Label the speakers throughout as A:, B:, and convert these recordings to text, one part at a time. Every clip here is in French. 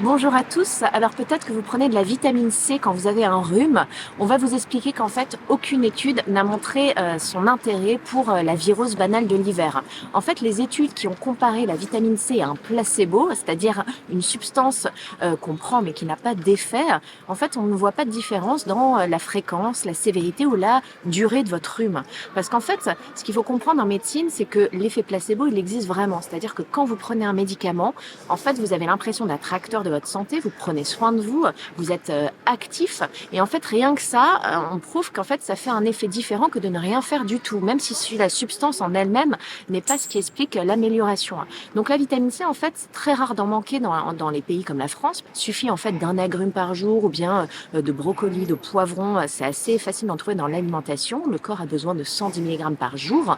A: Bonjour à tous. Alors peut-être que vous prenez de la vitamine C quand vous avez un rhume. On va vous expliquer qu'en fait, aucune étude n'a montré son intérêt pour la virose banale de l'hiver. En fait, les études qui ont comparé la vitamine C à un placebo, c'est-à-dire une substance qu'on prend mais qui n'a pas d'effet, en fait, on ne voit pas de différence dans la fréquence, la sévérité ou la durée de votre rhume. Parce qu'en fait, ce qu'il faut comprendre en médecine, c'est que l'effet placebo, il existe vraiment. C'est-à-dire que quand vous prenez un médicament, en fait, vous avez l'impression d'être acteur de votre santé, vous prenez soin de vous, vous êtes actif. Et en fait, rien que ça, on prouve qu'en fait, ça fait un effet différent que de ne rien faire du tout, même si la substance en elle-même n'est pas ce qui explique l'amélioration. Donc la vitamine C, en fait, c'est très rare d'en manquer dans les pays comme la France. Il suffit en fait d'un agrume par jour ou bien de brocoli, de poivron. C'est assez facile d'en trouver dans l'alimentation. Le corps a besoin de 110 mg par jour.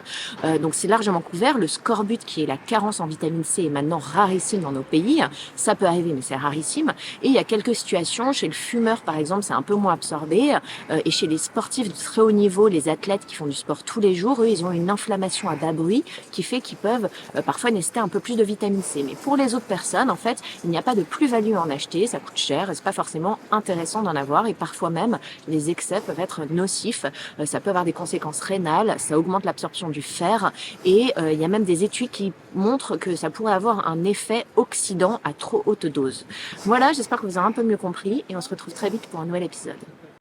A: Donc c'est largement couvert. Le scorbut, qui est la carence en vitamine C, est maintenant rarissime dans nos pays. Ça peut arriver, mais c'est rarissime. Et il y a quelques situations, chez le fumeur par exemple, c'est un peu moins absorbé. Et chez les sportifs de très haut niveau, les athlètes qui font du sport tous les jours, eux, ils ont une inflammation à bas bruit qui fait qu'ils peuvent parfois nécessiter un peu plus de vitamine C. Mais pour les autres personnes, en fait, il n'y a pas de plus-value à en acheter, ça coûte cher, et c'est pas forcément intéressant d'en avoir. Et parfois même, les excès peuvent être nocifs. Ça peut avoir des conséquences rénales, ça augmente l'absorption du fer. Et il y a même des études qui montrent que ça pourrait avoir un effet oxydant à trop haute dose. Voilà, j'espère que vous avez un peu mieux compris et on se retrouve très vite pour un nouvel épisode.